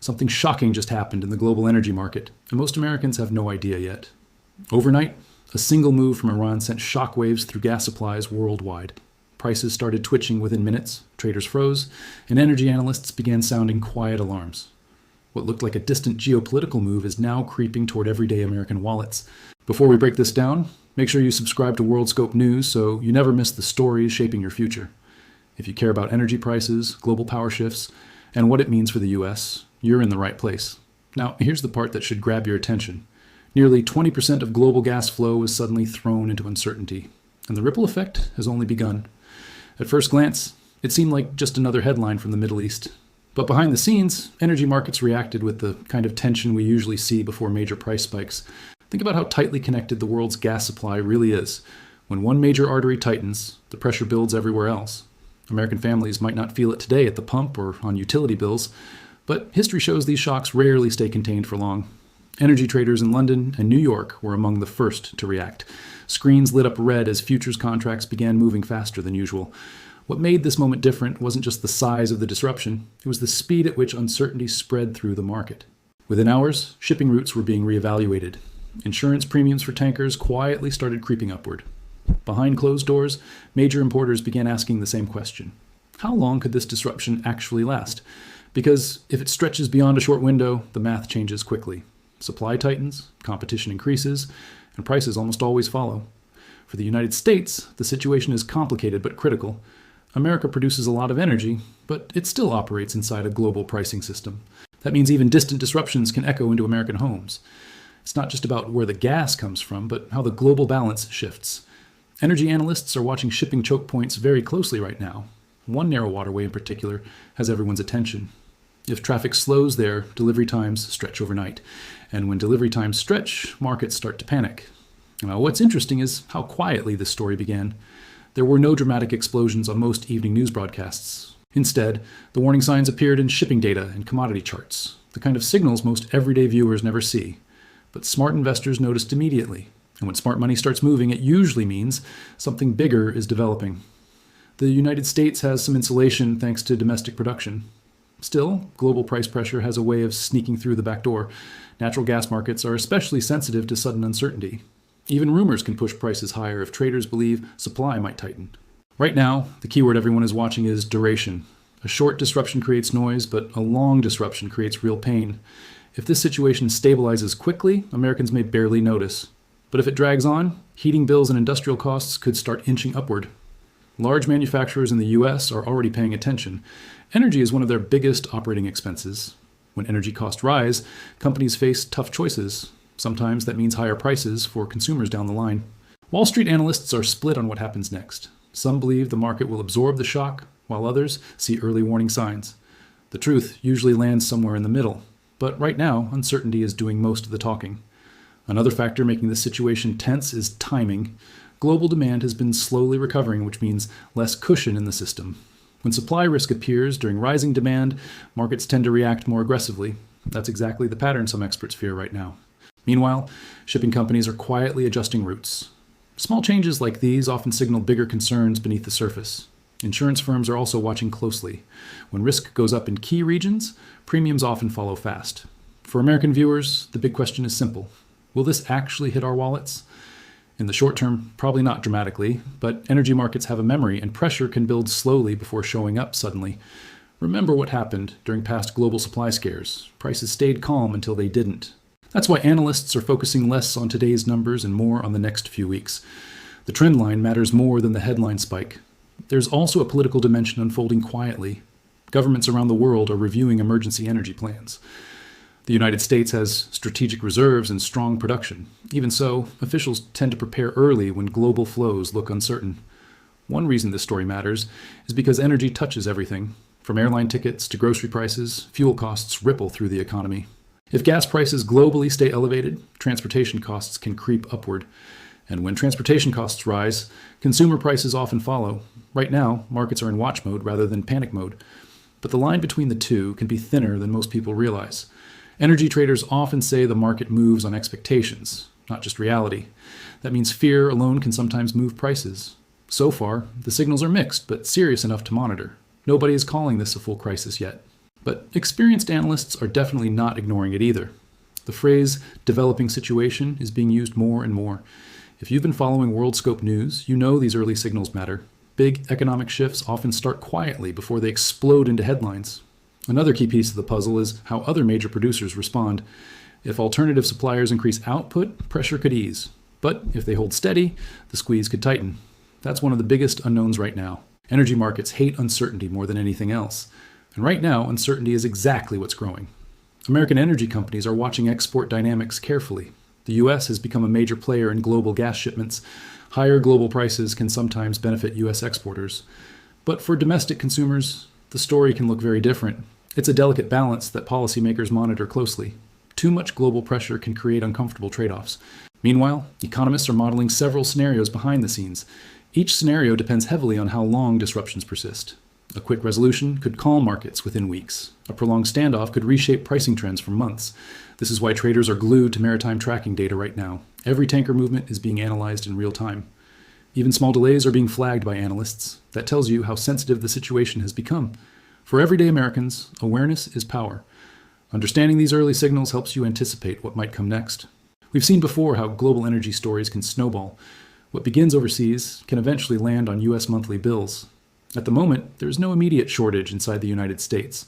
Something shocking just happened in the global energy market, and most Americans have no idea yet. Overnight, a single move from Iran sent shockwaves through gas supplies worldwide. Prices started twitching within minutes, traders froze, and energy analysts began sounding quiet alarms. What looked like a distant geopolitical move is now creeping toward everyday American wallets. Before we break this down, make sure you subscribe to WorldScope News so you never miss the stories shaping your future. If you care about energy prices, global power shifts, and what it means for the US, you're in the right place. Now, here's the part that should grab your attention. Nearly 20% of global gas flow is suddenly thrown into uncertainty, and the ripple effect has only begun. At first glance, it seemed like just another headline from the Middle East. But behind the scenes, energy markets reacted with the kind of tension we usually see before major price spikes. Think about how tightly connected the world's gas supply really is. When one major artery tightens, the pressure builds everywhere else. American families might not feel it today at the pump or on utility bills, but history shows these shocks rarely stay contained for long. Energy traders in London and New York were among the first to react. Screens lit up red as futures contracts began moving faster than usual. What made this moment different wasn't just the size of the disruption, it was the speed at which uncertainty spread through the market. Within hours, shipping routes were being reevaluated. Insurance premiums for tankers quietly started creeping upward. Behind closed doors, major importers began asking the same question. How long could this disruption actually last? Because if it stretches beyond a short window, the math changes quickly. Supply tightens, competition increases, and prices almost always follow. For the United States, the situation is complicated but critical. America produces a lot of energy, but it still operates inside a global pricing system. That means even distant disruptions can echo into American homes. It's not just about where the gas comes from, but how the global balance shifts. Energy analysts are watching shipping choke points very closely right now. One narrow waterway in particular has everyone's attention. If traffic slows there, delivery times stretch overnight. And when delivery times stretch, markets start to panic. Now, what's interesting is how quietly this story began. There were no dramatic explosions on most evening news broadcasts. Instead, the warning signs appeared in shipping data and commodity charts, the kind of signals most everyday viewers never see. But smart investors noticed immediately. And when smart money starts moving, it usually means something bigger is developing. The United States has some insulation thanks to domestic production. Still, global price pressure has a way of sneaking through the back door. Natural gas markets are especially sensitive to sudden uncertainty. Even rumors can push prices higher if traders believe supply might tighten. Right now, the keyword everyone is watching is duration. A short disruption creates noise, but a long disruption creates real pain. If this situation stabilizes quickly, Americans may barely notice. But if it drags on, heating bills and industrial costs could start inching upward. Large manufacturers in the US are already paying attention. Energy is one of their biggest operating expenses. When energy costs rise, companies face tough choices. Sometimes that means higher prices for consumers down the line. Wall Street analysts are split on what happens next. Some believe the market will absorb the shock, while others see early warning signs. The truth usually lands somewhere in the middle, but right now, uncertainty is doing most of the talking. Another factor making this situation tense is timing. Global demand has been slowly recovering, which means less cushion in the system. When supply risk appears during rising demand, markets tend to react more aggressively. That's exactly the pattern some experts fear right now. Meanwhile, shipping companies are quietly adjusting routes. Small changes like these often signal bigger concerns beneath the surface. Insurance firms are also watching closely. When risk goes up in key regions, premiums often follow fast. For American viewers, the big question is simple. Will this actually hit our wallets? In the short term, probably not dramatically, but energy markets have a memory and pressure can build slowly before showing up suddenly. Remember what happened during past global supply scares. Prices stayed calm until they didn't. That's why analysts are focusing less on today's numbers and more on the next few weeks. The trend line matters more than the headline spike. There's also a political dimension unfolding quietly. Governments around the world are reviewing emergency energy plans. The United States has strategic reserves and strong production. Even so, officials tend to prepare early when global flows look uncertain. One reason this story matters is because energy touches everything. From airline tickets to grocery prices, fuel costs ripple through the economy. If gas prices globally stay elevated, transportation costs can creep upward. And when transportation costs rise, consumer prices often follow. Right now, markets are in watch mode rather than panic mode. But the line between the two can be thinner than most people realize. Energy traders often say the market moves on expectations, not just reality. That means fear alone can sometimes move prices. So far, the signals are mixed, but serious enough to monitor. Nobody is calling this a full crisis yet. But experienced analysts are definitely not ignoring it either. The phrase developing situation is being used more and more. If you've been following WorldScope news, you know these early signals matter. Big economic shifts often start quietly before they explode into headlines. Another key piece of the puzzle is how other major producers respond. If alternative suppliers increase output, pressure could ease. But if they hold steady, the squeeze could tighten. That's one of the biggest unknowns right now. Energy markets hate uncertainty more than anything else. And right now, uncertainty is exactly what's growing. American energy companies are watching export dynamics carefully. The U.S. has become a major player in global gas shipments. Higher global prices can sometimes benefit U.S. exporters. But for domestic consumers, the story can look very different. It's a delicate balance that policymakers monitor closely. Too much global pressure can create uncomfortable trade-offs. Meanwhile, economists are modeling several scenarios behind the scenes. Each scenario depends heavily on how long disruptions persist. A quick resolution could calm markets within weeks. A prolonged standoff could reshape pricing trends for months. This is why traders are glued to maritime tracking data right now. Every tanker movement is being analyzed in real time. Even small delays are being flagged by analysts. That tells you how sensitive the situation has become. For everyday Americans, awareness is power. Understanding these early signals helps you anticipate what might come next. We've seen before how global energy stories can snowball. What begins overseas can eventually land on U.S. monthly bills. At the moment, there is no immediate shortage inside the United States.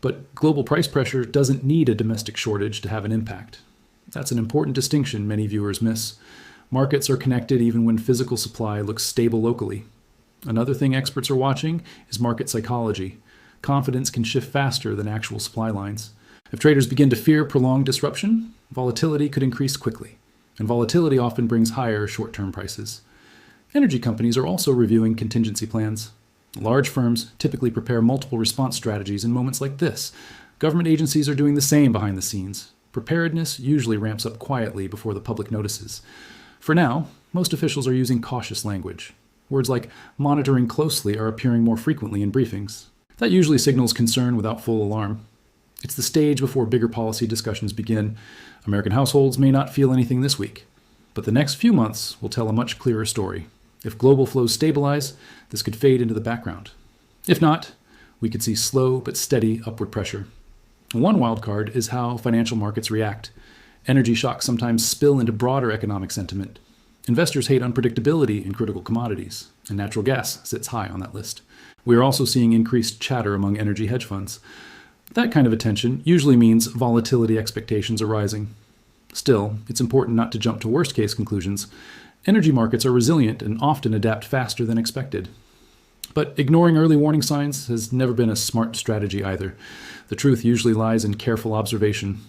But global price pressure doesn't need a domestic shortage to have an impact. That's an important distinction many viewers miss. Markets are connected even when physical supply looks stable locally. Another thing experts are watching is market psychology. Confidence can shift faster than actual supply lines. If traders begin to fear prolonged disruption, volatility could increase quickly. And volatility often brings higher short-term prices. Energy companies are also reviewing contingency plans. Large firms typically prepare multiple response strategies in moments like this. Government agencies are doing the same behind the scenes. Preparedness usually ramps up quietly before the public notices. For now, most officials are using cautious language. Words like monitoring closely are appearing more frequently in briefings. That usually signals concern without full alarm. It's the stage before bigger policy discussions begin. American households may not feel anything this week, but the next few months will tell a much clearer story. If global flows stabilize, this could fade into the background. If not, we could see slow but steady upward pressure. One wildcard is how financial markets react. Energy shocks sometimes spill into broader economic sentiment. Investors hate unpredictability in critical commodities, and natural gas sits high on that list. We are also seeing increased chatter among energy hedge funds. That kind of attention usually means volatility expectations are rising. Still, it's important not to jump to worst-case conclusions. Energy markets are resilient and often adapt faster than expected. But ignoring early warning signs has never been a smart strategy either. The truth usually lies in careful observation.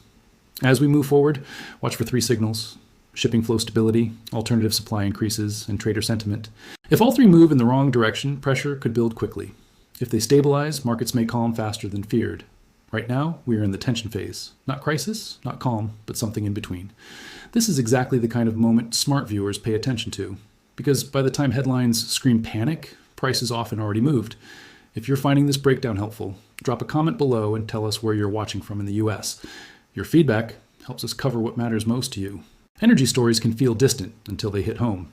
As we move forward, watch for 3 signals: shipping flow stability, alternative supply increases, and trader sentiment. If all 3 move in the wrong direction, pressure could build quickly. If they stabilize, markets may calm faster than feared. Right now, we are in the tension phase. Not crisis, not calm, but something in between. This is exactly the kind of moment smart viewers pay attention to, because by the time headlines scream panic, price is often already moved. If you're finding this breakdown helpful, drop a comment below and tell us where you're watching from in the US. Your feedback helps us cover what matters most to you. Energy stories can feel distant until they hit home,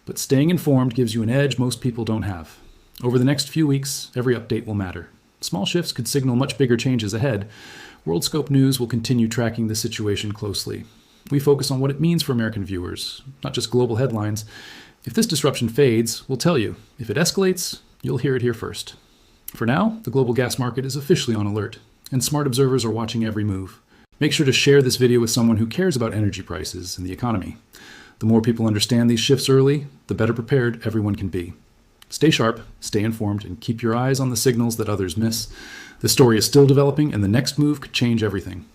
but staying informed gives you an edge most people don't have. Over the next few weeks, every update will matter. Small shifts could signal much bigger changes ahead. WorldScope News will continue tracking the situation closely. We focus on what it means for American viewers, not just global headlines. If this disruption fades, we'll tell you. If it escalates, you'll hear it here first. For now, the global gas market is officially on alert, and smart observers are watching every move. Make sure to share this video with someone who cares about energy prices and the economy. The more people understand these shifts early, the better prepared everyone can be. Stay sharp, stay informed, and keep your eyes on the signals that others miss. The story is still developing, and the next move could change everything.